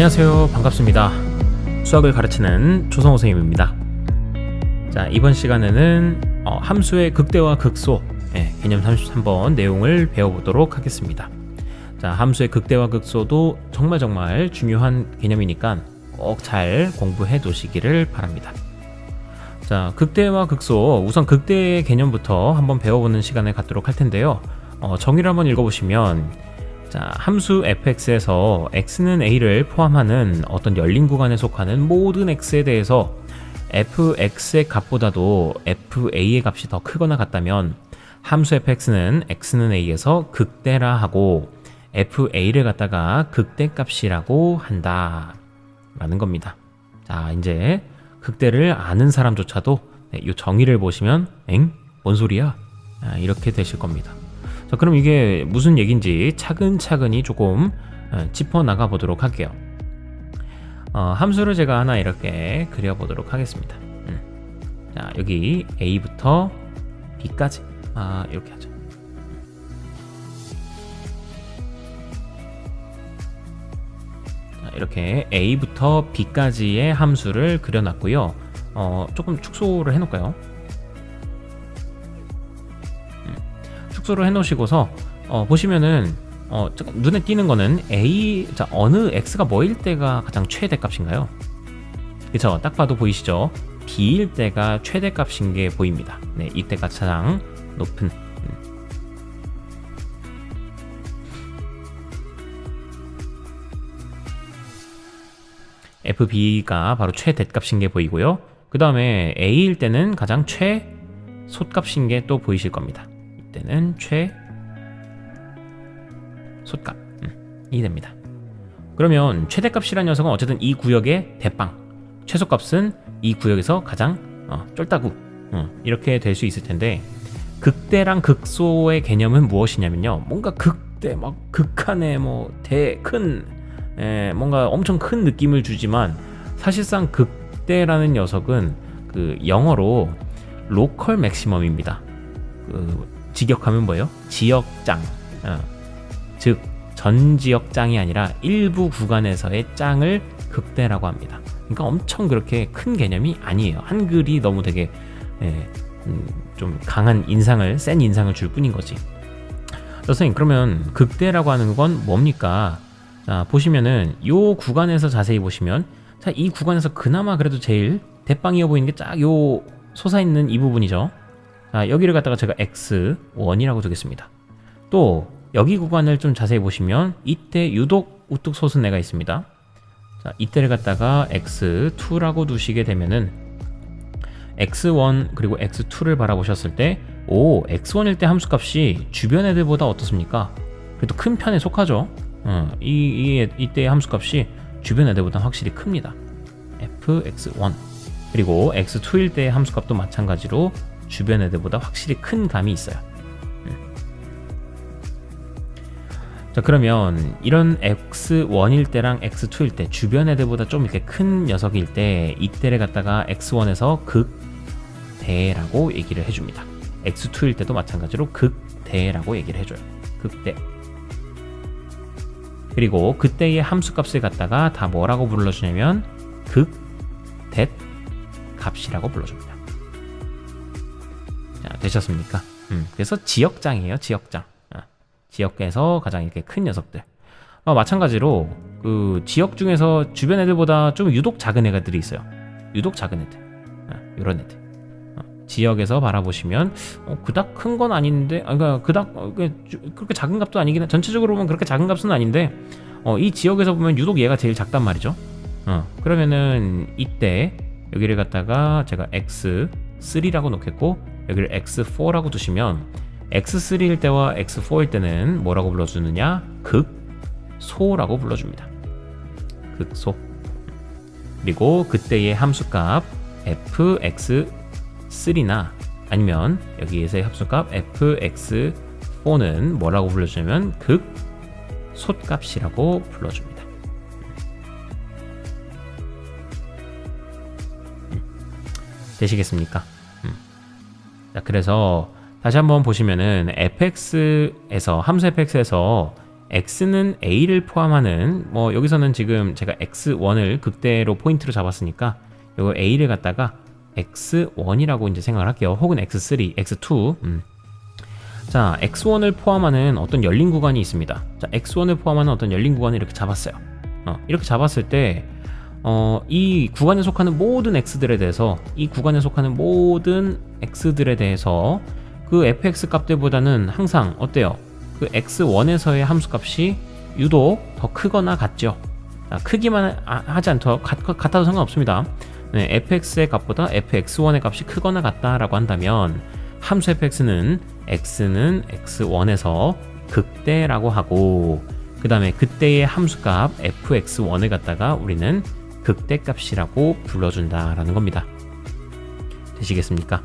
안녕하세요. 반갑습니다. 수학을 가르치는 조성호 선생님입니다. 자, 이번 시간에는 함수의 극대와 극소 개념 33번 내용을 배워보도록 하겠습니다. 자, 함수의 극대와 극소도 정말 중요한 개념이니까 꼭 잘 공부해 두시기를 바랍니다. 자, 극대와 극소, 우선 극대의 개념부터 한번 배워보는 시간을 갖도록 할 텐데요. 정의를 한번 읽어보시면, 자, 함수 fx에서 x는 a를 포함하는 어떤 열린 구간에 속하는 모든 x에 대해서 fx의 값보다도 fa의 값이 더 크거나 같다면 함수 fx는 x는 a에서 극대라 하고 fa를 갖다가 극대값이라고 한다 라는 겁니다. 자, 이제 극대를 아는 사람조차도 이 정의를 보시면 뭔 소리야? 이렇게 되실 겁니다. 자, 그럼 이게 무슨 얘기인지 차근차근히 조금 짚어나가 보도록 할게요. 함수를 제가 하나 이렇게 그려보도록 하겠습니다. 자, 여기 a부터 b까지 이렇게 하죠. 자, 이렇게 a부터 b까지의 함수를 그려놨고요. 조금 축소를 해놓을까요? 축소를 해놓으시고서 보시면은 눈에 띄는 거는 자, 어느 x가 뭐일 때가 가장 최대값인가요? 그쵸? 딱 봐도 보이시죠? b일 때가 최대값인 게 보입니다. 네, 이때가 가장 높은 fb가 바로 최대값인 게 보이고요. 그 다음에 a일 때는 가장 최소값인 게 또 보이실 겁니다. 이때는 최소값이 됩니다. 그러면 최대값이라는 녀석은 어쨌든 이 구역의 대빵, 최소값은 이 구역에서 가장 쫄따구 이렇게 될 수 있을 텐데, 극대랑 극소의 개념은 무엇이냐면요, 뭔가 극대 막 극한의 큰 뭔가 엄청 큰 느낌을 주지만 사실상 극대라는 녀석은 그 영어로 로컬 맥시멈입니다. 직역하면 뭐예요? 지역장, 즉 전 지역장이 아니라 일부 구간에서의 짱을 극대라고 합니다. 그러니까 엄청 그렇게 큰 개념이 아니에요. 한글이 너무 되게 좀 강한 센 인상을 줄 뿐인 거지. 선생님, 그러면 극대라고 하는 건 뭡니까? 자, 보시면은 요 구간에서 자세히 보시면, 자, 이 구간에서 그나마 그래도 제일 대빵이어 보이는 게 쫙 요 솟아있는 이 부분이죠. 자, 여기를 갖다가 제가 x1이라고 두겠습니다. 또 여기 구간을 좀 자세히 보시면 이때 유독 우뚝 솟은 애가 있습니다. 자, 이때를 갖다가 x2라고 두시게 되면은 x1 그리고 x2를 바라보셨을 때 x1일 때 함수값이 주변 애들보다 어떻습니까? 그래도 큰 편에 속하죠. 이때의 함수값이 주변 애들보다 확실히 큽니다. fx1. 그리고 x2일 때의 함수값도 마찬가지로 주변 애들보다 확실히 큰 감이 있어요. 자, 그러면 이런 x1일 때랑 x2일 때 주변 애들보다 좀 이렇게 큰 녀석일 때 이때를 갖다가 x1에서 극대라고 얘기를 해줍니다. x2일 때도 마찬가지로 극대라고 얘기를 해줘요. 극대. 그리고 그때의 함수값을 갖다가 다 뭐라고 불러주냐면 극대 값이라고 불러줍니다. 자, 되셨습니까? 그래서 지역장이에요. 지역장. 지역에서 가장 이렇게 큰 녀석들. 마찬가지로 그 지역 중에서 주변 애들보다 좀 유독 작은 애들이 있어요. 유독 작은 애들. 이런 애들. 지역에서 바라보시면 그닥 큰 건 아닌데, 그러니까 그닥 그렇게 작은 값도 아니긴 해. 전체적으로 보면 그렇게 작은 값은 아닌데, 이 지역에서 보면 유독 얘가 제일 작단 말이죠. 그러면은 이때 여기를 갖다가 제가 x3라고 놓겠고 여기를 x4라고 두시면 x3일 때와 x4일 때는 뭐라고 불러주느냐? 극소라고 불러줍니다. 극소. 그리고 그때의 함수값 fx3나 아니면 여기에서의 함수값 fx4는 뭐라고 불러주냐면 극소값이라고 불러줍니다. 되시겠습니까? 자, 그래서 다시 한번 보시면은 fx에서 함수 fx에서 x는 a를 포함하는 뭐 여기서는 지금 제가 x1을 극대로 포인트로 잡았으니까 요거 a를 갖다가 x1이라고 이제 생각을 할게요. 혹은 x3, x2. 자, x1을 포함하는 어떤 열린 구간이 있습니다. 자, x1을 포함하는 어떤 열린 구간을 이렇게 잡았어요. 이렇게 잡았을 때 이 구간에 속하는 모든 x들에 대해서 그 fx 값들보다는 항상 어때요? 그 x1에서의 함수값이 유독 더 크거나 같죠. 크기만 하지 않더 같아도 상관없습니다. 네, fx의 값보다 fx1의 값이 크거나 같다라고 한다면 함수 fx는 x는 x1에서 극대라고 하고, 그 다음에 그때의 함수값 fx1을 갖다가 우리는 극대값이라고 불러준다라는 겁니다. 되시겠습니까?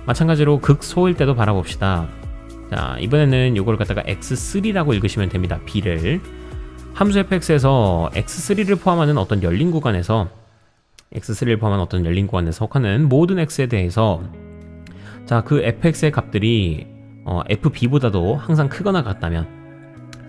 마찬가지로 극소일 때도 바라봅시다. 자, 이번에는 이걸 갖다가 x3라고 읽으시면 됩니다. b를 함수 fx에서 x3를 포함하는 어떤 열린 구간에서 속하는 모든 x에 대해서 자, 그 fx의 값들이 fb보다도 항상 크거나 같다면,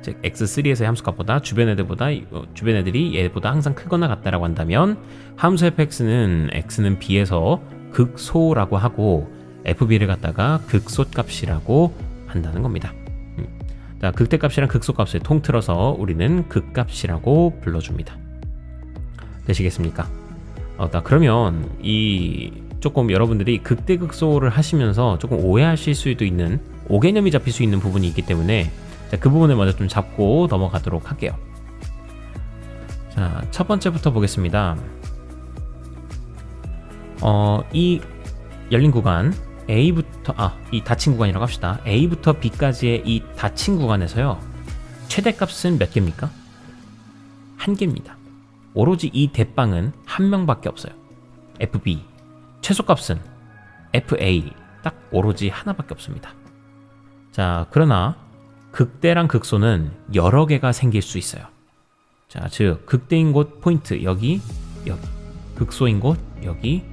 즉 x3에서의 함수값보다 주변 애들이 얘보다 항상 크거나 같다라고 한다면 함수 fx는 x는 b에서 극소라고 하고 fb를 갖다가 극소값이라고 한다는 겁니다. 자, 극대값이랑 극소값을 통틀어서 우리는 극값이라고 불러줍니다. 되시겠습니까? 그러면 조금 여러분들이 극대극소를 하시면서 조금 오해하실 수도 있는 오개념이 잡힐 수 있는 부분이 있기 때문에 자, 그 부분을 먼저 좀 잡고 넘어가도록 할게요. 자, 첫 번째부터 보겠습니다. 이 열린 구간 이 닫힌 구간이라고 합시다. A부터 B까지의 이 닫힌 구간에서요, 최대값은 몇 개입니까? 한 개입니다. 오로지 이 대빵은 한 명밖에 없어요. FB. 최소값은 FA. 딱 오로지 하나밖에 없습니다. 자, 그러나 극대랑 극소는 여러 개가 생길 수 있어요. 자, 즉 극대인 곳 포인트 여기, 극소인 곳 여기.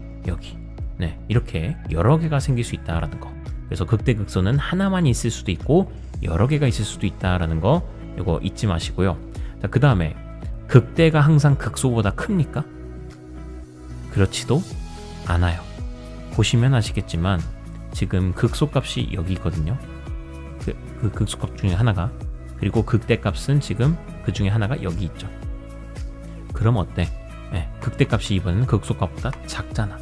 네, 이렇게 여러 개가 생길 수 있다라는 거. 그래서 극대 극소는 하나만 있을 수도 있고 여러 개가 있을 수도 있다라는 거, 이거 잊지 마시고요. 자, 그 다음에 극대가 항상 극소보다 큽니까? 그렇지도 않아요. 보시면 아시겠지만 지금 극소값이 여기 있거든요. 그 극소값 중에 하나가, 그리고 극대값은 지금 그 중에 하나가 여기 있죠. 그럼 어때? 네, 극대값이 이번에는 극소값보다 작잖아.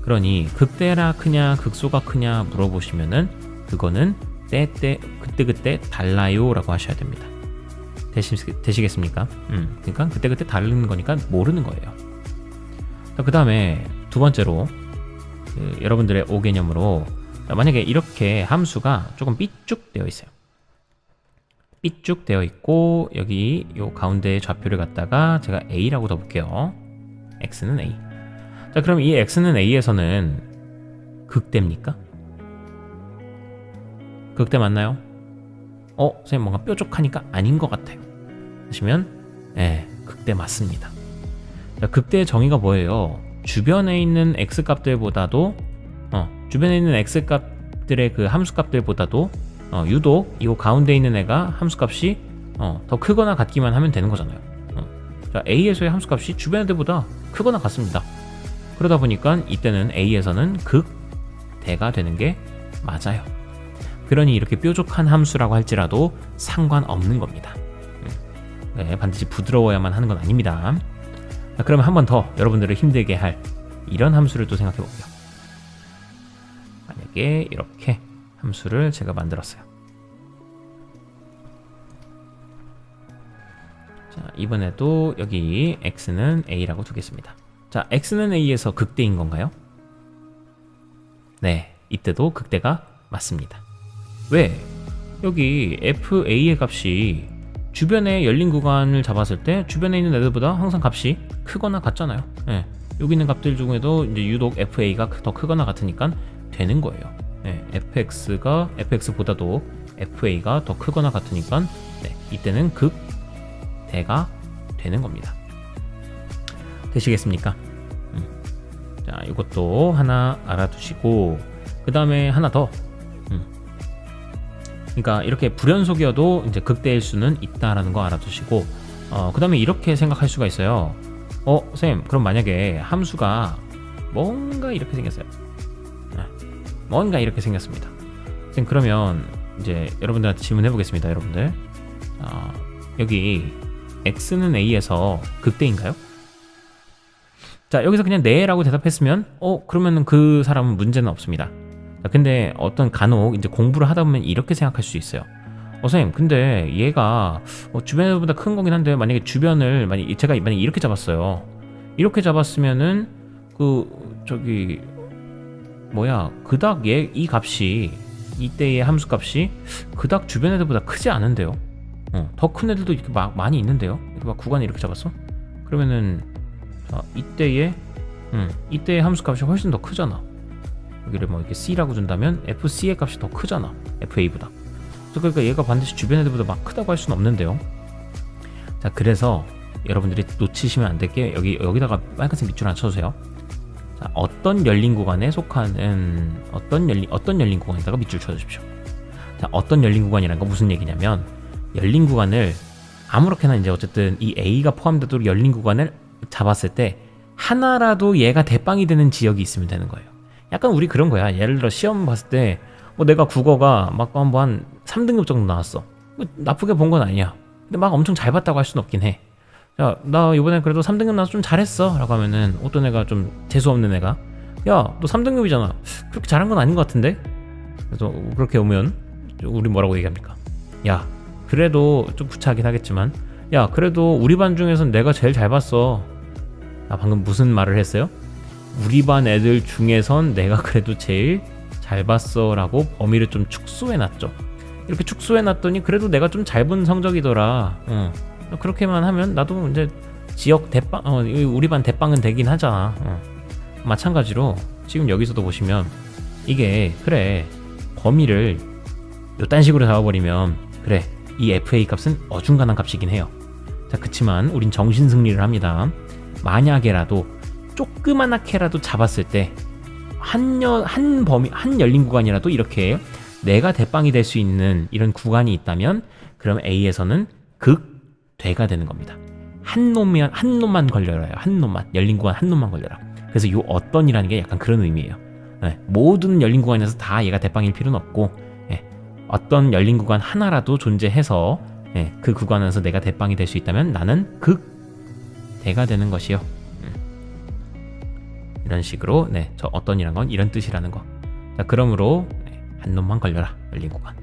그러니 극대라 크냐 극소가 크냐 물어보시면은 그거는 그때 달라요 라고 하셔야 됩니다. 되시겠습니까? 그러니까 그때 다른 거니까 모르는 거예요. 그 다음에 두 번째로 여러분들의 오개념으로, 만약에 이렇게 함수가 조금 삐쭉 되어 있어요. 삐쭉 되어 있고 여기 요 가운데 좌표를 갖다가 제가 A라고 둬볼게요. X는 A. 자, 그럼 이 X는 A에서는 극대입니까? 극대 맞나요? 선생님 뭔가 뾰족하니까 아닌 것 같아요 하시면 극대 맞습니다. 자, 극대의 정의가 뭐예요? 주변에 있는 X값들보다도 주변에 있는 X값들의 그 함수값들보다도 유독 이 가운데 있는 애가 함수값이 더 크거나 같기만 하면 되는 거잖아요. 자, A에서의 함수값이 주변 애들보다 크거나 같습니다. 그러다 보니까 이때는 A에서는 극대가 되는 게 맞아요. 그러니 이렇게 뾰족한 함수라고 할지라도 상관없는 겁니다. 네, 반드시 부드러워야만 하는 건 아닙니다. 자, 그러면 한 번 더 여러분들을 힘들게 할 이런 함수를 또 생각해 볼게요. 만약에 이렇게 함수를 제가 만들었어요. 자, 이번에도 여기 x는 a라고 두겠습니다. 자, x는 a에서 극대인 건가요? 네, 이때도 극대가 맞습니다. 왜? 여기 fa의 값이 주변에 열린 구간을 잡았을 때 주변에 있는 애들보다 항상 값이 크거나 같잖아요. 네, 여기 있는 값들 중에도 이제 유독 fa가 더 크거나 같으니까 되는 거예요. 네, fx보다도 fa가 더 크거나 같으니까 이때는 극대가 되는 겁니다. 되시겠습니까? 자, 이것도 하나 알아두시고 그 다음에 하나 더. 그러니까 이렇게 불연속이어도 이제 극대일 수는 있다라는 거 알아두시고, 그 다음에 이렇게 생각할 수가 있어요. 쌤, 그럼 만약에 함수가 뭔가 이렇게 생겼어요. 뭔가 이렇게 생겼습니다. 쌤, 그러면 이제 여러분들한테 질문해 보겠습니다. 여러분들, 여기 x는 a에서 극대인가요? 자, 여기서 그냥 네라고 대답했으면 그러면은 그 사람은 문제는 없습니다. 자, 근데 어떤 간혹 이제 공부를 하다 보면 이렇게 생각할 수 있어요. 선생님, 근데 얘가 주변보다 큰 거긴 한데, 만약에 주변을 제가 만약에 이렇게 잡았어요. 이렇게 잡았으면은 그닥 이 값이, 이때의 함수 값이 그닥 주변 애들보다 크지 않은데요. 더 큰 애들도 이렇게 많이 있는데요. 이렇게 막 구간을 이렇게 잡았어? 그러면은 이때의 함수 값이 훨씬 더 크잖아. 여기를 뭐 이렇게 C라고 준다면 FC의 값이 더 크잖아, FA보다. 그러니까 얘가 반드시 주변 애들보다 막 크다고 할 수는 없는데요. 자, 그래서 여러분들이 놓치시면 안 될 게 여기다가 빨간색 밑줄 하나 쳐주세요. 자, 어떤 열린 구간에 속하는 어떤 열린 구간에다가 밑줄 쳐주십시오. 자, 어떤 열린 구간이라는 건 무슨 얘기냐면, 열린 구간을 아무렇게나 이제 어쨌든 이 A가 포함되도록 열린 구간을 잡았을 때 하나라도 얘가 대빵이 되는 지역이 있으면 되는 거예요. 약간 우리 그런 거야. 예를 들어 시험 봤을 때 내가 국어가 막 한 3등급 정도 나왔어. 나쁘게 본 건 아니야. 근데 막 엄청 잘 봤다고 할 수는 없긴 해. 야, 나 이번에 그래도 3등급 나와서 좀 잘했어 라고 하면은, 어떤 애가 좀 재수없는 애가, 야, 너 3등급이잖아. 그렇게 잘한 건 아닌 것 같은데? 그래서 그렇게 오면 우리 뭐라고 얘기합니까? 야, 그래도 좀 구차하긴 하겠지만, 야, 그래도 우리 반 중에선 내가 제일 잘 봤어. 방금 무슨 말을 했어요? 우리 반 애들 중에선 내가 그래도 제일 잘 봤어 라고 범위를 좀 축소해놨죠. 이렇게 축소해놨더니 그래도 내가 좀 잘 본 성적이더라. 그렇게만 하면 나도 이제 지역 대빵, 우리 반 대빵은 되긴 하잖아. 마찬가지로 지금 여기서도 보시면, 이게 그래, 범위를 요딴 식으로 잡아버리면 그래, 이 FA 값은 어중간한 값이긴 해요. 자, 그치만 우린 정신승리를 합니다. 만약에라도 조그만하게라도 잡았을 때 한 열린 구간이라도 이렇게 내가 대빵이 될 수 있는 이런 구간이 있다면, 그럼 A에서는 극대가 되는 겁니다. 한 놈만 걸려라요. 한 놈만, 열린 구간 한 놈만 걸려라. 그래서 요 어떤이라는 게 약간 그런 의미예요. 모든 열린 구간에서 다 얘가 대빵일 필요는 없고, 어떤 열린 구간 하나라도 존재해서 그 구간에서 내가 대빵이 될 수 있다면 나는 극대가 되는 것이요. 이런 식으로 저 어떤이란 건 이런 뜻이라는 거. 자, 그러므로 한 놈만 걸려라, 열린 구간.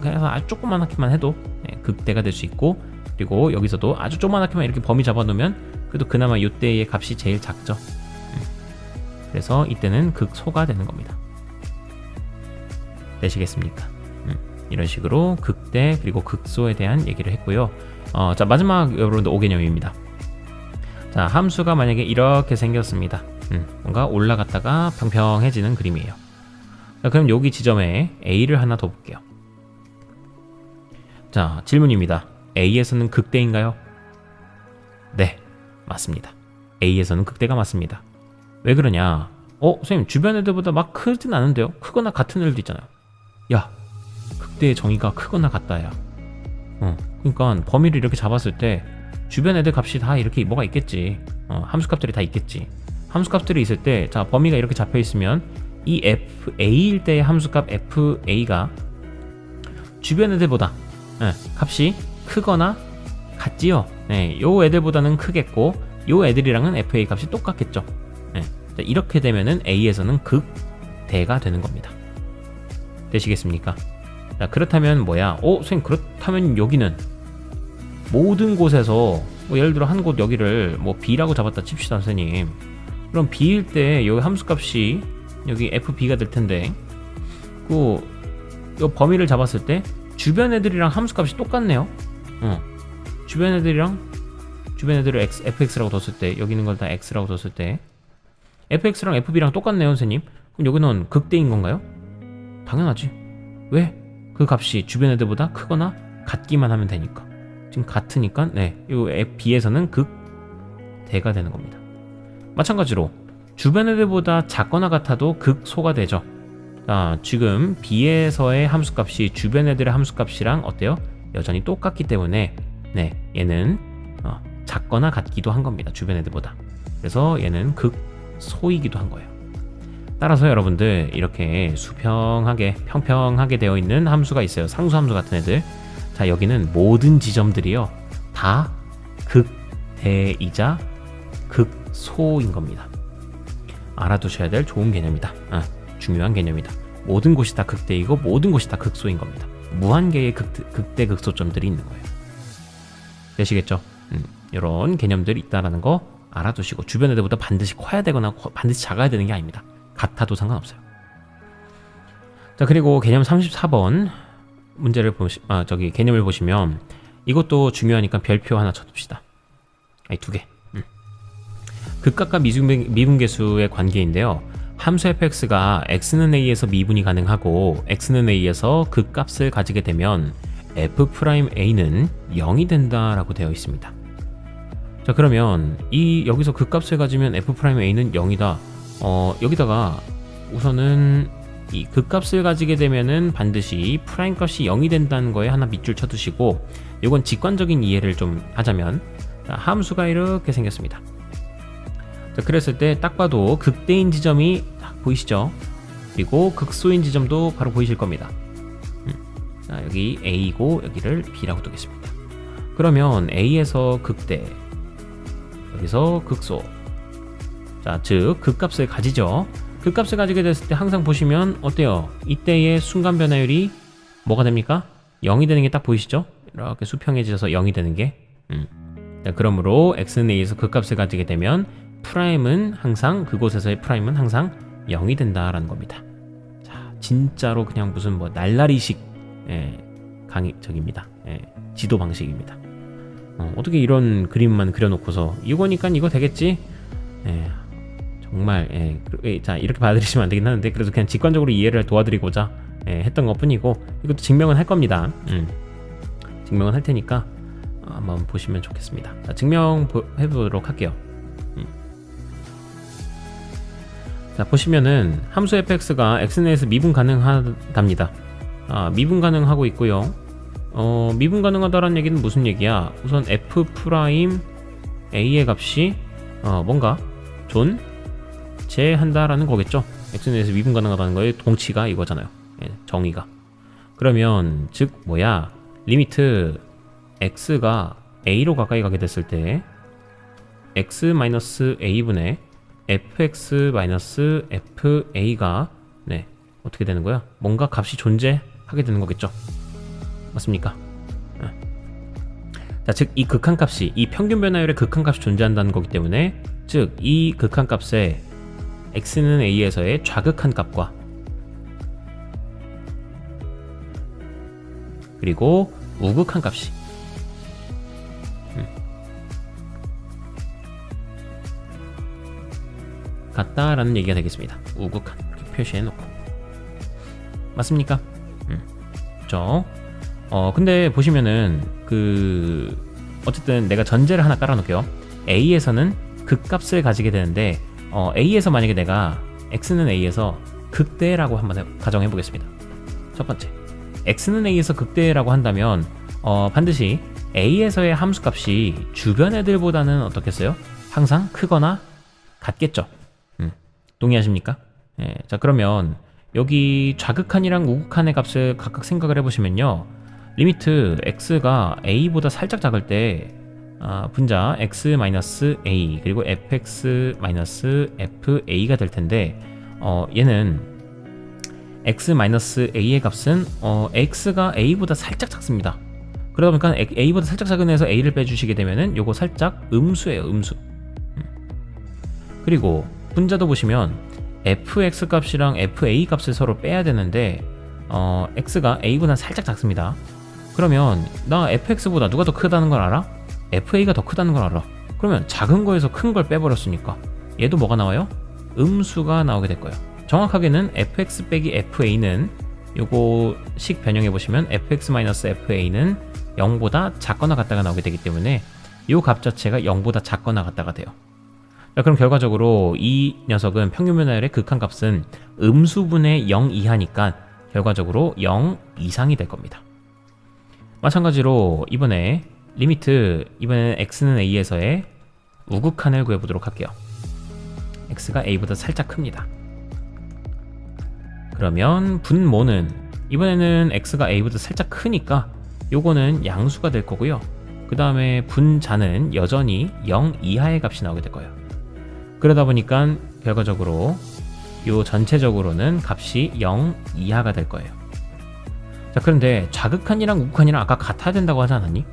그래서 아주 조그만하게만 해도 극대가 될 수 있고, 그리고 여기서도 아주 조그만하게만 이렇게 범위 잡아놓으면 그래도 그나마 이때의 값이 제일 작죠. 그래서 이때는 극소가 되는 겁니다. 되시겠습니까? 이런 식으로 극대 그리고 극소에 대한 얘기를 했고요. 자, 마지막 여러분들 5개념입니다. 자, 함수가 만약에 이렇게 생겼습니다. 뭔가 올라갔다가 평평해지는 그림이에요. 자, 그럼 여기 지점에 A를 하나 더 볼게요. 자, 질문입니다. A에서는 극대인가요? 네, 맞습니다. A에서는 극대가 맞습니다. 왜 그러냐? 선생님, 주변 애들보다 막 크진 않은데요? 크거나 같은 애들도 있잖아요. 야, 극대의 정의가 크거나 같다야. 그러니까 범위를 이렇게 잡았을 때 주변 애들 값이 다 이렇게 뭐가 있겠지. 함수 값들이 다 있겠지. 함수 값들이 있을 때, 자, 범위가 이렇게 잡혀 있으면 이 FA일 때의 함수값 FA가 주변 애들보다 값이 크거나 같지요. 요 애들보다는 크겠고, 요 애들이랑은 FA 값이 똑같겠죠. 자, 이렇게 되면은 A에서는 극대가 되는 겁니다. 되시겠습니까? 자, 그렇다면 뭐야? 선생님, 그렇다면 여기는 모든 곳에서 예를 들어 한 곳 여기를 B라고 잡았다 칩시다, 선생님. 그럼 B일 때 여기 함수값이 여기 FB가 될 텐데, 요 범위를 잡았을 때 주변 애들이랑 함수값이 똑같네요. 주변 애들을 fx라고 뒀을 때, 여기 있는 걸 다 x라고 뒀을 때 fx랑 fb랑 똑같네요, 선생님. 그럼 여기는 극대인 건가요? 당연하지. 왜? 그 값이 주변 애들보다 크거나 같기만 하면 되니까. 지금 같으니까 요 b에서는 극대가 되는 겁니다. 마찬가지로 주변 애들보다 작거나 같아도 극소가 되죠. 자, 지금 B에서의 함수값이 주변 애들의 함수값이랑 어때요? 여전히 똑같기 때문에 네, 얘는 작거나 같기도 한 겁니다. 주변 애들보다. 그래서 얘는 극소이기도 한 거예요. 따라서 여러분들 이렇게 수평하게 평평하게 되어 있는 함수가 있어요. 상수함수 같은 애들. 자, 여기는 모든 지점들이요 다 극대이자 극소인 겁니다. 알아두셔야 될 좋은 개념이다. 중요한 개념이다. 모든 곳이 다 극대이고 모든 곳이 다 극소인 겁니다. 무한개의 극대 극소점들이 있는 거예요. 되시겠죠? 이런 개념들이 있다라는 거 알아두시고 주변 애들보다 반드시 커야 되거나 반드시 작아야 되는 게 아닙니다. 같아도 상관없어요. 자, 그리고 개념 34번 문제를 개념을 보시면 이것도 중요하니까 별표 하나 쳐둡시다. 아니, 2개. 극각과 미분계수의 관계인데요. 함수 fx가 x는 a에서 미분이 가능하고 x는 a에서 극값을 가지게 되면 f'a는 0이 된다라고 되어 있습니다. 자, 그러면 여기서 극값을 가지면 f'a는 0이다. 여기다가 우선은 이 극값을 가지게 되면은 반드시 프라임 값이 0이 된다는 거에 하나 밑줄 쳐두시고, 이건 직관적인 이해를 좀 하자면, 자, 함수가 이렇게 생겼습니다. 자, 그랬을 때 딱 봐도 극대인 지점이 딱 보이시죠? 그리고 극소인 지점도 바로 보이실 겁니다. 자, 여기 A이고 여기를 B라고 두겠습니다. 그러면 A에서 극대, 여기서 극소. 자, 즉 극값을 가지죠. 극값을 가지게 됐을 때 항상 보시면 어때요? 이때의 순간 변화율이 뭐가 됩니까? 0이 되는 게 딱 보이시죠? 이렇게 수평해져서 0이 되는 게. 자, 그러므로 x는 a에서 극값을 가지게 되면 프라임은 항상 그곳에서의 프라임은 항상 0이 된다라는 겁니다. 자, 진짜로 그냥 무슨 뭐 날라리식 강의적입니다. 지도 방식입니다. 어떻게 이런 그림만 그려놓고서 이거니까 이거 되겠지? 정말 자, 이렇게 받아들이시면 안 되긴 하는데, 그래도 그냥 직관적으로 이해를 도와드리고자 했던 것 뿐이고, 이것도 증명은 할 겁니다. 증명은 할 테니까 한번 보시면 좋겠습니다. 자, 증명해보도록 할게요. 자, 보시면은 함수 fx가 x 내에서 미분 가능하답니다. 미분 가능하고 있고요. 미분 가능하다라는 얘기는 무슨 얘기야? 우선 f' a의 값이 뭔가 존재한다라는 거겠죠. x 내에서 미분 가능하다는 거의 동치가 이거잖아요. 정의가. 그러면 즉 뭐야? 리미트 x가 a로 가까이 가게 됐을 때 x-a분의 fx-fa가 어떻게 되는 거야? 뭔가 값이 존재하게 되는 거겠죠. 맞습니까? 자, 즉 이 극한값이, 이 평균 변화율의 극한값이 존재한다는 거기 때문에, 즉 이 극한값에 x는 a에서의 좌극한 값과 그리고 우극한 값이 같다라는 얘기가 되겠습니다. 우극한, 이렇게 표시해 놓고. 맞습니까? 그렇죠. 근데 보시면은 어쨌든 내가 전제를 하나 깔아 놓을게요. A에서는 극값을 가지게 되는데, A에서 만약에 내가 x는 A에서 극대라고 한번 가정해 보겠습니다. 첫 번째, x는 A에서 극대라고 한다면 반드시 A에서의 함수값이 주변 애들보다는 어떻겠어요? 항상 크거나 같겠죠. 동의하십니까? 자, 그러면 여기 좌극한이랑 우극한의 값을 각각 생각을 해보시면요, 리미트 x가 a보다 살짝 작을 때 분자 x-a 그리고 fx-fa가 될 텐데, 얘는 x-a의 값은 x가 a보다 살짝 작습니다. 그러다 보니까 a보다 살짝 작은 애에서 a를 빼주시게 되면은 요거 살짝 음수예요, 음수. 그리고 분자도 보시면 fx 값이랑 fa 값을 서로 빼야 되는데, x가 a보다 살짝 작습니다. 그러면 나 fx보다 누가 더 크다는 걸 알아? fa가 더 크다는 걸 알아. 그러면 작은 거에서 큰 걸 빼버렸으니까 얘도 뭐가 나와요? 음수가 나오게 될 거예요. 정확하게는 fx 빼기 fa는 요거 식 변형해 보시면 fx-fa는 0보다 작거나 같다가 나오게 되기 때문에 요 값 자체가 0보다 작거나 같다가 돼요. 자, 그럼 결과적으로 이 녀석은 평균변화율의 극한값은 음수분의 0 이하니까 결과적으로 0 이상이 될 겁니다. 마찬가지로 이번에 리미트, 이번에는 x는 a에서의 우극한을 구해보도록 할게요. x가 a보다 살짝 큽니다. 그러면 분모는 이번에는 x가 a보다 살짝 크니까 요거는 양수가 될 거고요. 그 다음에 분자는 여전히 0 이하의 값이 나오게 될 거예요. 그러다 보니까 결과적으로 요 전체적으로는 값이 0 이하가 될 거예요. 자, 그런데 좌극한이랑 우극한이랑 아까 같아야 된다고 하지 않았니?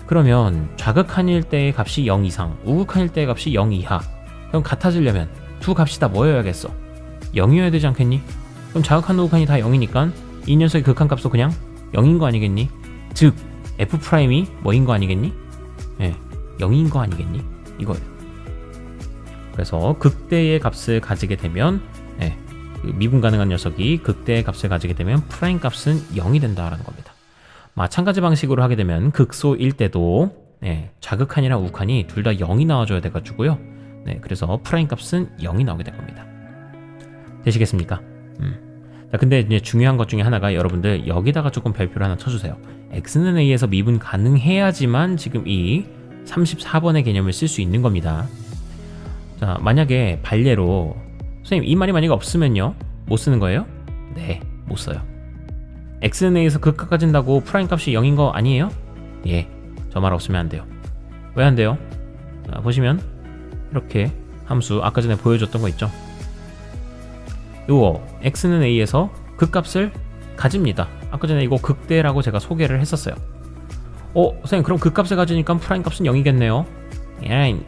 그러면 좌극한일 때의 값이 0 이상, 우극한일 때의 값이 0 이하. 그럼 같아지려면 두 값이 다 뭐여야겠어? 0이어야 되지 않겠니? 그럼 좌극한, 우극한이 다 0이니까 이 녀석의 극한값도 그냥 0인 거 아니겠니? 즉 F'이 뭐인 거 아니겠니? 예, 0인 거 아니겠니? 이거예요. 그래서 극대의 값을 가지게 되면 그 미분 가능한 녀석이 극대의 값을 가지게 되면 프라임 값은 0이 된다라는 겁니다. 마찬가지 방식으로 하게 되면 극소일 때도 좌극한이랑 우극한이 둘 다 0이 나와줘야 돼가지고요. 그래서 프라임 값은 0이 나오게 될 겁니다. 되시겠습니까? 자, 근데 이제 중요한 것 중에 하나가 여러분들 여기다가 조금 별표를 하나 쳐주세요. x는 a에서 미분 가능해야지만 지금 이 34번의 개념을 쓸 수 있는 겁니다. 자, 만약에 반례로 선생님 이 말이 만약에 없으면요? 못 쓰는 거예요? 네, 못 써요. x는 a에서 극값 가진다고 프라임 값이 0인 거 아니에요? 예, 저 말 없으면 안 돼요. 왜 안 돼요? 자, 보시면 이렇게 함수 아까 전에 보여줬던 거 있죠? 요거 x는 a에서 극값을 가집니다. 아까 전에 이거 극대라고 제가 소개를 했었어요. 선생님 그럼 극값을 가지니까 프라임 값은 0이겠네요. 예,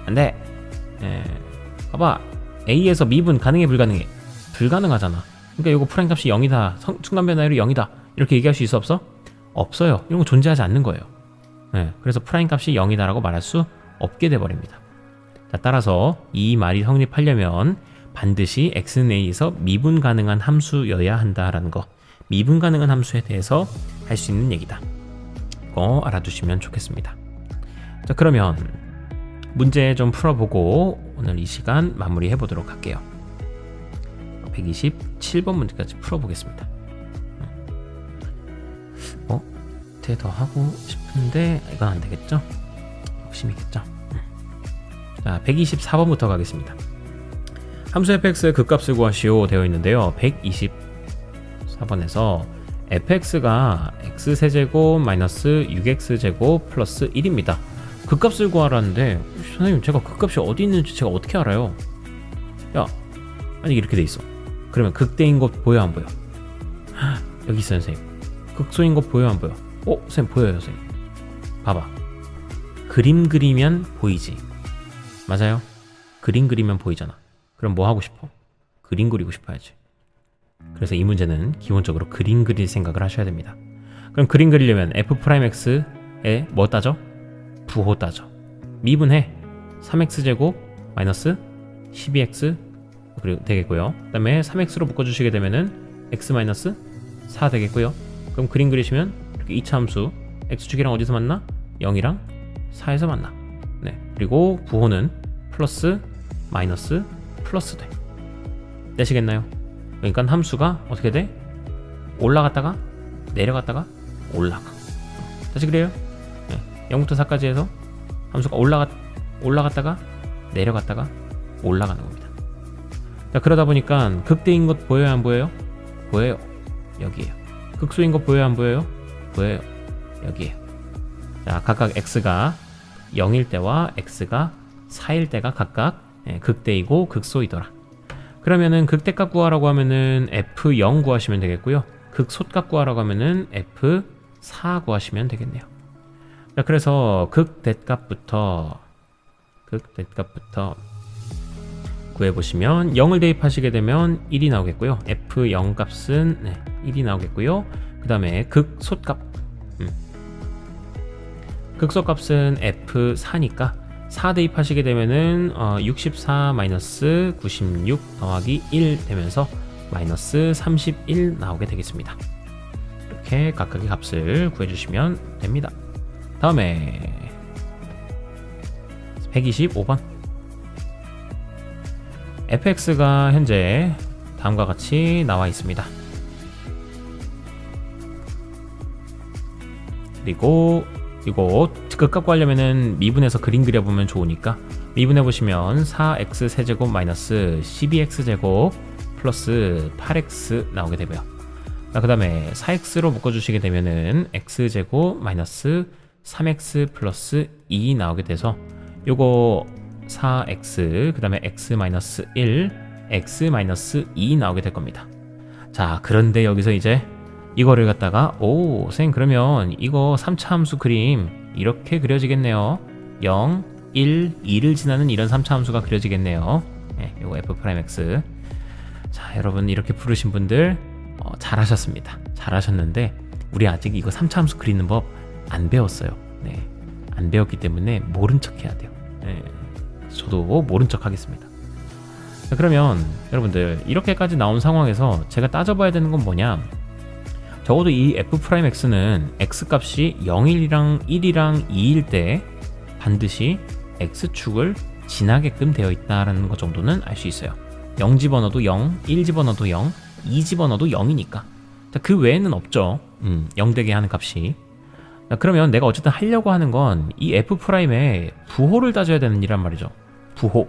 안돼. 봐봐, a에서 미분 가능해 불가능해? 불가능하잖아. 그러니까 이거 프라임 값이 0이다, 순간 변화율이 0이다 이렇게 얘기할 수 있어 없어? 없어요. 이런 거 존재하지 않는 거예요. 그래서 프라임 값이 0이다라고 말할 수 없게 돼버립니다. 자, 따라서 이 말이 성립하려면 반드시 x는 a에서 미분 가능한 함수여야 한다라는 거, 미분 가능한 함수에 대해서 할 수 있는 얘기다. 이거 알아두시면 좋겠습니다. 자, 그러면 문제 좀 풀어보고 오늘 이 시간 마무리해 보도록 할게요. 127번 문제까지 풀어보겠습니다. 더 하고 싶은데 이건 안 되겠죠? 욕심이겠죠? 자, 124번부터 가겠습니다. 함수 fx의 극값을 구하시오 되어 있는데요. 124번에서 fx가 x세제곱 마이너스 6x제곱 플러스 1입니다. 극값을 구하라는데 선생님 제가 극값이 어디 있는지 제가 어떻게 알아요? 야, 아니 이렇게 돼 있어. 그러면 극대인 것 보여 안 보여? 여기 있어요 선생님. 극소인 것 보여 안 보여? 선생님 보여요 선생님. 봐봐, 그림 그리면 보이지. 맞아요? 그림 그리면 보이잖아. 그럼 뭐 하고 싶어? 그림 그리고 싶어야지. 그래서 이 문제는 기본적으로 그림 그릴 생각을 하셔야 됩니다. 그럼 그림 그리려면 f'x에 뭐 따져? 부호 따져. 미분해 3x제곱 마이너스 12x 그리고 되겠고요. 그 다음에 3x로 묶어주시게 되면은 x 마이너스 4 되겠고요. 그럼 그림 그리시면 이렇게 2차 함수 x축이랑 어디서 만나? 0이랑 4에서 만나. 그리고 부호는 플러스 마이너스 플러스 돼. 되시겠나요? 그러니까 함수가 어떻게 돼? 올라갔다가 내려갔다가 올라가. 다시 그래요? 0부터 4까지 해서 함수가 올라갔다가 내려갔다가 올라가는 겁니다. 자, 그러다 보니까 극대인 것 보여요 안 보여요? 보여요. 여기에요. 극소인 것 보여요 안 보여요? 보여요. 여기에요. 자, 각각 x가 0일 때와 x가 4일 때가 각각 극대이고 극소이더라. 그러면은 극대값 구하라고 하면은 f0 구하시면 되겠고요. 극소값 구하라고 하면은 f4 구하시면 되겠네요. 자, 그래서 극대값부터 구해보시면 0을 대입하시게 되면 1이 나오겠고요. f0 값은 1이 나오겠고요. 그 다음에 극소값 극소값은 f4니까 4 대입하시게 되면은 64 마이너스 96 더하기 1 되면서 마이너스 31 나오게 되겠습니다. 이렇게 각각의 값을 구해주시면 됩니다. 다음에 125번 fx가 현재 다음과 같이 나와 있습니다. 그리고 이거 극값 구하려면은 미분해서 그림 그려보면 좋으니까 미분해 보시면 4x 세제곱 마이너스 12x제곱 플러스 8x 나오게 되고요. 그 다음에 4x로 묶어주시게 되면은 x제곱 마이너스 3x 플러스 2 나오게 돼서 요거 4x 그 다음에 x 마이너스 1 x 마이너스 2 나오게 될 겁니다. 자, 그런데 여기서 이제 이거를 갖다가 오 선생님 그러면 이거 3차 함수 그림 이렇게 그려지겠네요. 0, 1, 2를 지나는 이런 3차 함수가 그려지겠네요. 네, 요거 f'x. 자, 여러분 이렇게 부르신 분들 잘하셨습니다. 잘하셨는데 우리 아직 이거 3차 함수 그리는 법 안 배웠어요. 네, 안 배웠기 때문에 모른 척 해야 돼요. 네, 저도 모른 척 하겠습니다. 자, 그러면 여러분들 이렇게까지 나온 상황에서 제가 따져봐야 되는 건 뭐냐, 적어도 이 f'x는 x값이 0이랑 1이랑 2일 때 반드시 x축을 지나게끔 되어 있다는 것 정도는 알 수 있어요. 0 집어넣어도 0, 1 집어넣어도 0, 2 집어넣어도 0이니까. 자, 그 외에는 없죠. 0 되게 하는 값이. 자, 그러면 내가 어쨌든 하려고 하는 건 이 f'의 부호를 따져야 되는 이란 말이죠. 부호.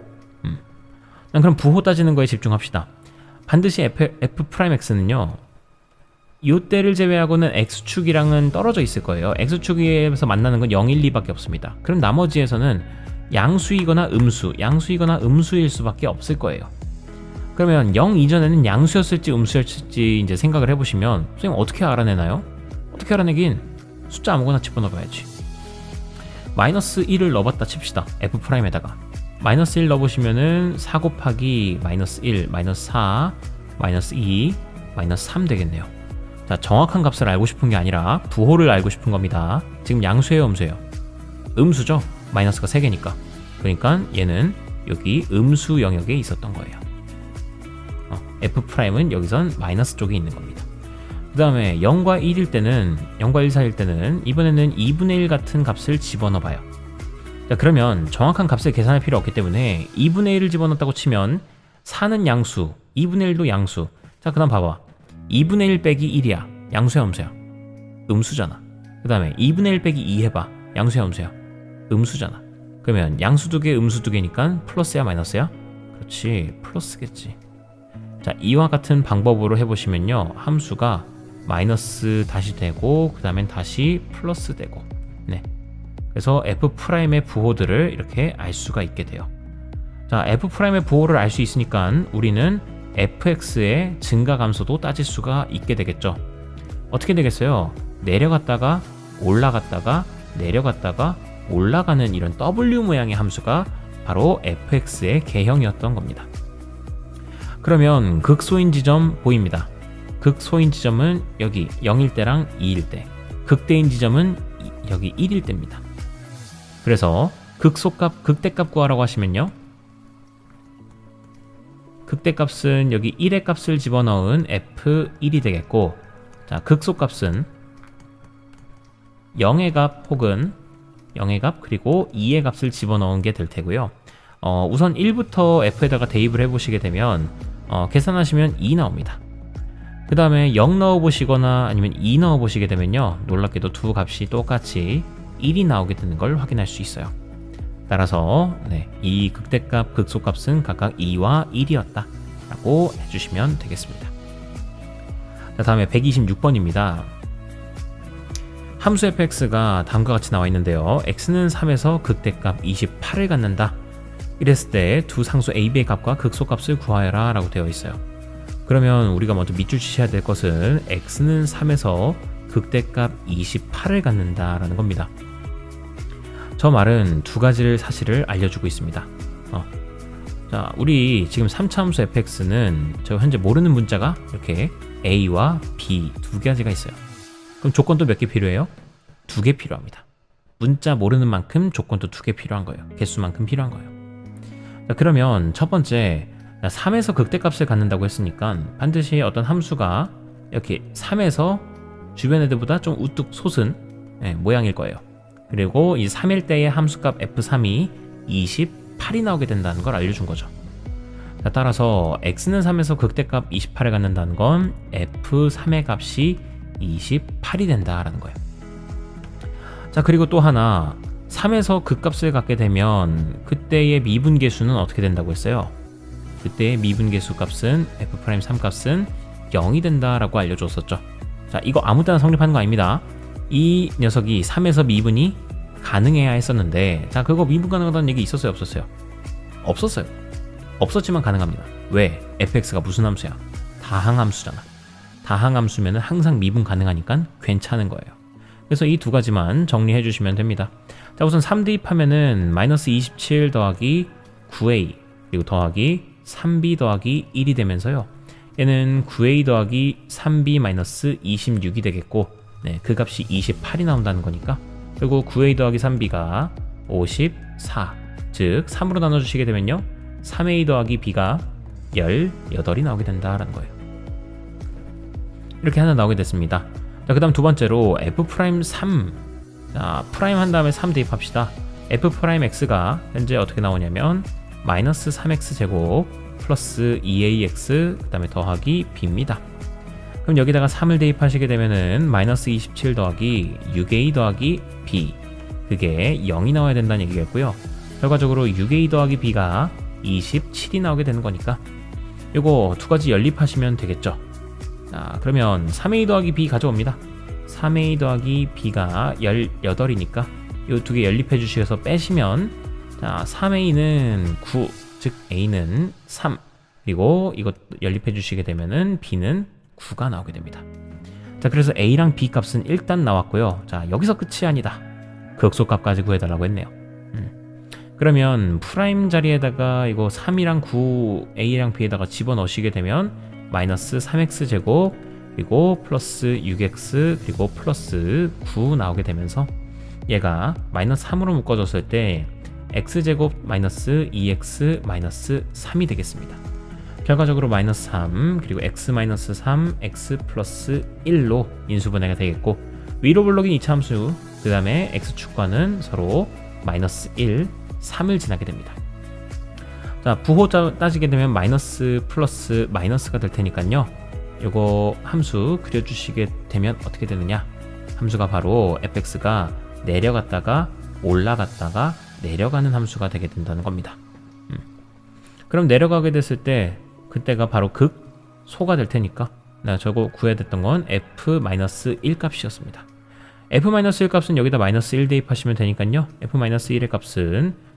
그럼 부호 따지는 거에 집중합시다. 반드시 f'x는요, 이때를 제외하고는 x축이랑은 떨어져 있을 거예요. x축에서 만나는 건 0, 1, 2밖에 없습니다. 그럼 나머지에서는 양수이거나 음수일 수밖에 없을 거예요. 그러면 0 이전에는 양수였을지 음수였을지 이제 생각을 해보시면 선생님 어떻게 알아내나요? 어떻게 알아내긴 숫자 아무거나 집어넣어봐야지. 마이너스 1을 넣어봤다 칩시다. f'에다가 마이너스 1 넣어보시면은 4 곱하기 마이너스 1, 마이너스 4, 마이너스 2, 마이너스 3 되겠네요. 자, 정확한 값을 알고 싶은 게 아니라 부호를 알고 싶은 겁니다. 지금 양수예요, 음수예요? 음수죠? 마이너스가 3개니까. 그러니까 얘는 여기 음수 영역에 있었던 거예요. f'은 여기선 마이너스 쪽에 있는 겁니다. 그 다음에 0과 1일 때는, 0과 1 사이일 때는 이번에는 2분의 1 같은 값을 집어넣어 봐요. 자, 그러면 정확한 값을 계산할 필요 없기 때문에 2분의 1을 집어넣었다고 치면 4는 양수, 2분의 1도 양수. 자, 그 다음 봐봐. 2분의 1 빼기 1이야. 양수야, 음수야? 음수잖아. 그 다음에 2분의 1 빼기 2 해봐. 양수야, 음수야? 음수잖아. 그러면 양수 2개, 음수 2개니까 플러스야, 마이너스야? 그렇지, 플러스겠지. 자, 이와 같은 방법으로 해보시면요, 함수가 마이너스 다시 되고 그 다음엔 다시 플러스 되고, 네, 그래서 f'의 부호들을 이렇게 알 수가 있게 돼요. 자, f'의 부호를 알 수 있으니까 우리는 fx의 증가 감소도 따질 수가 있게 되겠죠. 어떻게 되겠어요? 내려갔다가 올라갔다가 내려갔다가 올라가는 이런 W 모양의 함수가 바로 fx의 개형이었던 겁니다. 그러면 극소인 지점 보입니다. 극소인 지점은 여기 0일 때랑 2일 때, 극대인 지점은 여기 1일 때입니다. 그래서 극소값, 극대값 구하라고 하시면요, 극대값은 여기 1의 값을 집어넣은 f1이 되겠고, 자, 극소값은 0의 값 혹은 0의 값 그리고 2의 값을 집어넣은 게 될 테고요. 우선 1부터 f에다가 대입을 해보시게 되면 계산하시면 2 나옵니다. 그 다음에 0 넣어보시거나 아니면 2 넣어보시게 되면요, 놀랍게도 두 값이 똑같이 1이 나오게 되는 걸 확인할 수 있어요. 따라서 네, 이 극대값, 극소값은 각각 2와 1이었다 라고 해주시면 되겠습니다. 자, 다음에 126번입니다. 함수 fx가 다음과 같이 나와 있는데요, x는 3에서 극대값 28을 갖는다. 이랬을 때 두 상수 a, b의 값과 극소값을 구하여라 라고 되어 있어요. 그러면 우리가 먼저 밑줄 치셔야 될 것은 x는 3에서 극대값 28을 갖는다 라는 겁니다. 저 말은 두 가지를 사실을 알려주고 있습니다. 자, 우리 지금 3차 함수 fx는 저 현재 모르는 문자가 이렇게 a와 b 두 가지가 있어요. 그럼 조건도 몇 개 필요해요? 2개 필요합니다. 문자 모르는 만큼 조건도 2개 필요한 거예요. 개수만큼 필요한 거예요. 자, 그러면 첫 번째 3에서 극대값을 갖는다고 했으니까 반드시 어떤 함수가 이렇게 3에서 주변 애들보다 좀 우뚝 솟은 모양일 거예요. 그리고 이 3일 때의 함수값 f3이 28이 나오게 된다는 걸 알려준 거죠. 자, 따라서 x는 3에서 극대값 28을 갖는다는 건 f3의 값이 28이 된다라는 거예요. 자, 그리고 또 하나 3에서 극값을 갖게 되면 그때의 미분계수는 어떻게 된다고 했어요? 그때의 미분계수 값은 f'3 값은 0이 된다라고 알려줬었죠. 자, 이거 아무 때나 성립하는 거 아닙니다. 이 녀석이 3에서 미분이 가능해야 했었는데, 자, 그거 미분 가능하다는 얘기 있었어요, 없었어요? 없었어요. 없었지만 가능합니다. 왜? fx가 무슨 함수야? 다항함수잖아. 다항함수면 항상 미분 가능하니까 괜찮은 거예요. 그래서 이 두 가지만 정리해 주시면 됩니다. 자, 우선 3 대입하면은 마이너스 27 더하기 9a 그리고 더하기 3b 더하기 1이 되면서요. 얘는 9a 더하기 3b 마이너스 26이 되겠고, 네, 그 값이 28이 나온다는 거니까. 그리고 9a 더하기 3b가 54, 즉 3으로 나눠주시게 되면요 3a 더하기 b가 18이 나오게 된다라는 거예요. 이렇게 하나 나오게 됐습니다. 자, 그 다음 두 번째로 f'3, 자, 프라임 한 다음에 3 대입합시다. f'x가 현재 어떻게 나오냐면 마이너스 3x 제곱 플러스 2ax 그 다음에 더하기 b입니다. 그럼 여기다가 3을 대입하시게 되면은 마이너스 27 더하기 6a 더하기 b, 그게 0이 나와야 된다는 얘기겠고요. 결과적으로 6a 더하기 b가 27이 나오게 되는 거니까 요거 두 가지 연립하시면 되겠죠. 자, 그러면 3a 더하기 b 가져옵니다. 3a 더하기 b가 18이니까 요 두 개 연립해 주셔서 빼시면, 자, 3a는 9, 즉 a는 3, 그리고 이것 연립해 주시게 되면은 b는 9가 나오게 됩니다. 자, 그래서 a랑 b 값은 일단 나왔고요. 자, 여기서 끝이 아니다. 극소값까지 구해달라고 했네요. 그러면 프라임 자리에다가 이거 3이랑 9 a랑 b에다가 집어넣으시게 되면 마이너스 3x 제곱 그리고 플러스 6x 그리고 플러스 9 나오게 되면서 얘가 마이너스 3으로 묶어줬을 때 x제곱 마이너스 2x 마이너스 3이 되겠습니다. 결과적으로 마이너스 3 그리고 x 마이너스 3 x 플러스 1로 인수분해가 되겠고, 위로 블록인 2차 함수 그 다음에 x축과는 서로 마이너스 1, 3을 지나게 됩니다. 자, 부호 따지게 되면 마이너스 플러스 마이너스가 될 테니까요, 요거 함수 그려주시게 되면 어떻게 되느냐, 함수가 바로 fx가 내려갔다가 올라갔다가 내려가는 함수가 되게 된다는 겁니다. 그럼 내려가게 됐을 때 그때가 바로 극소가 될 테니까 내가 저거 구해야 됐던 건 f-1 값이었습니다. f-1 값은 여기다 마이너스 1 대입하시면 되니까요, f-1의 값은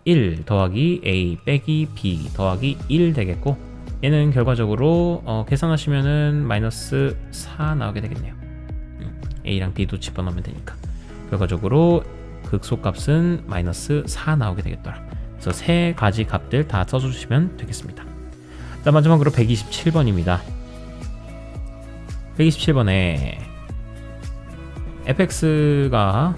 1 더하기 a 빼기 b 더하기 1 되겠고, 얘는 결과적으로 계산하시면은 마이너스 4 나오게 되겠네요. a랑 b도 집어넣으면 되니까 결과적으로 극소값은 마이너스 4 나오게 되겠더라. 그래서 세 가지 값들 다 써주시면 되겠습니다. 자, 마지막으로 127번입니다. 127번에 fx가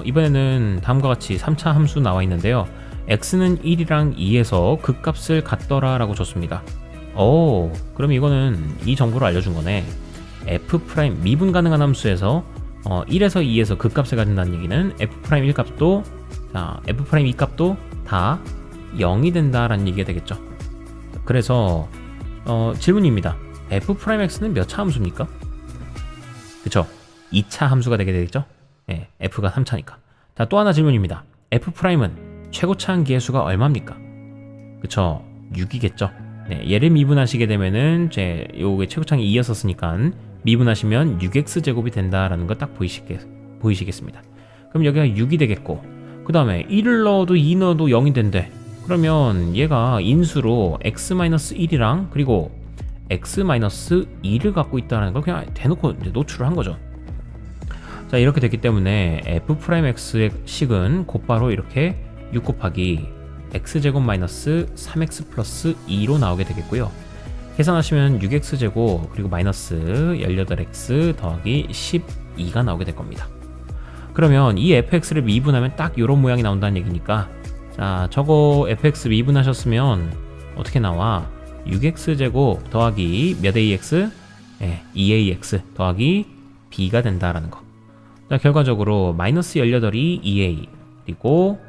이번에는 다음과 같이 3차 함수 나와 있는데요. x는 1이랑 2에서 극값을 갖더라 라고 줬습니다. 그럼 이거는 이 정보를 알려준 거네. f' 미분 가능한 함수에서 1에서 2에서 극값을 갖는다는 얘기는 f'1 값도, 자, f'2 값도 다 0이 된다라는 얘기가 되겠죠. 그래서 질문입니다. f'x는 몇 차 함수입니까? 그쵸? 2차 함수가 되게 되겠죠? 네, f가 3차니까. 자, 또 하나 질문입니다. f'은 최고차항 기회수가 얼마입니까? 그쵸? 6이겠죠? 네, 얘를 미분하시게 되면은 요게 최고차항이 2였었으니까 미분하시면 6x 제곱이 된다라는 거 딱 보이시겠습니다. 그럼 여기가 6이 되겠고, 그 다음에 1을 넣어도 2 넣어도 0이 된대. 그러면 얘가 인수로 x-1이랑 그리고 x-2를 갖고 있다는 걸 그냥 대놓고 이제 노출을 한 거죠. 자, 이렇게 됐기 때문에 f'x의 식은 곧바로 이렇게 6 곱하기 x제곱 마이너스 3x 플러스 2로 나오게 되겠고요. 계산하시면 6x제곱 그리고 마이너스 18x 더하기 12가 나오게 될 겁니다. 그러면 이 fx를 미분하면 딱 이런 모양이 나온다는 얘기니까, 자, 저거 fx 미분하셨으면 어떻게 나와? 6x제곱 더하기 몇 ax? 네, 2ax 더하기 b가 된다라는 거. 자, 결과적으로 마이너스 18이 2a 그리고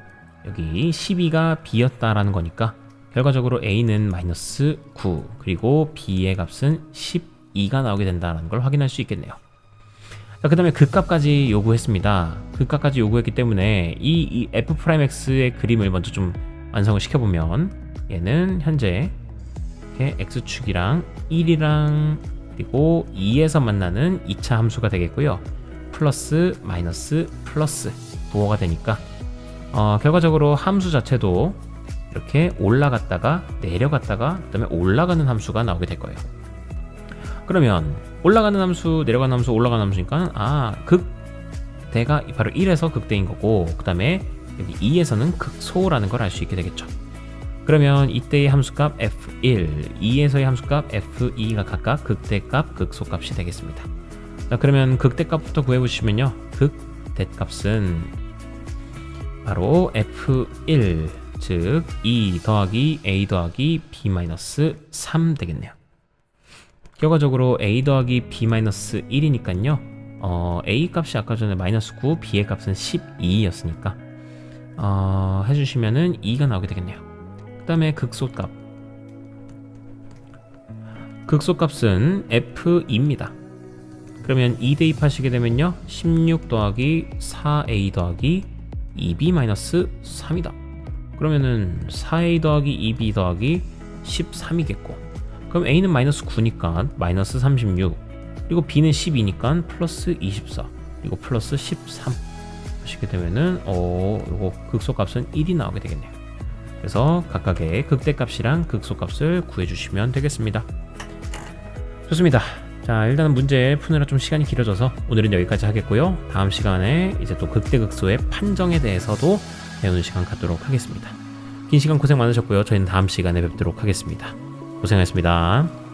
여기 12가 b였다라는 거니까 결과적으로 a는 마이너스 9 그리고 b의 값은 12가 나오게 된다는 걸 확인할 수 있겠네요. 그 다음에 극값까지 요구했습니다. 극값까지 요구했기 때문에 이 f'x의 그림을 먼저 좀 완성을 시켜보면 얘는 현재 이렇게 x축이랑 1이랑 그리고 2에서 만나는 2차 함수가 되겠고요. 플러스 마이너스 플러스 부호가 되니까 결과적으로 함수 자체도 이렇게 올라갔다가 내려갔다가 그 다음에 올라가는 함수가 나오게 될 거예요. 그러면 올라가는 함수 내려가는 함수 올라가는 함수니까 극대가 바로 1에서 극대인 거고 그 다음에 여기 2에서는 극소라는 걸 알 수 있게 되겠죠. 그러면 이때의 함수값 f1, 2에서의 함수값 f2가 각각 극대값 극소값이 되겠습니다. 자, 그러면 극대값부터 구해보시면요, 극대값은 바로 f1 즉 2 더하기 a 더하기 b-3 되겠네요. 결과적으로 a 더하기 b-1이니까요 a 값이 아까 전에 마이너스 9, b의 값은 12였으니까 해주시면은 2가 나오게 되겠네요. 그 다음에 극소값, 극소값은 f2입니다. 그러면 2 대입하시게 되면요 16 더하기 4a 더하기 2b-3이다. 그러면은 4a 더하기 2b 더하기 13이겠고, 그럼 a는 마이너스 9니까 마이너스 36, 그리고 b는 12니까 플러스 24, 그리고 플러스 13 하시게 되면은 요거 극소값은 1이 나오게 되겠네요. 그래서 각각의 극대값이랑 극소값을 구해주시면 되겠습니다. 좋습니다. 자, 일단은 문제 푸느라 좀 시간이 길어져서 오늘은 여기까지 하겠고요. 다음 시간에 이제 또 극대극소의 판정에 대해서도 배우는 시간 갖도록 하겠습니다. 긴 시간 고생 많으셨고요. 저희는 다음 시간에 뵙도록 하겠습니다. 고생하셨습니다.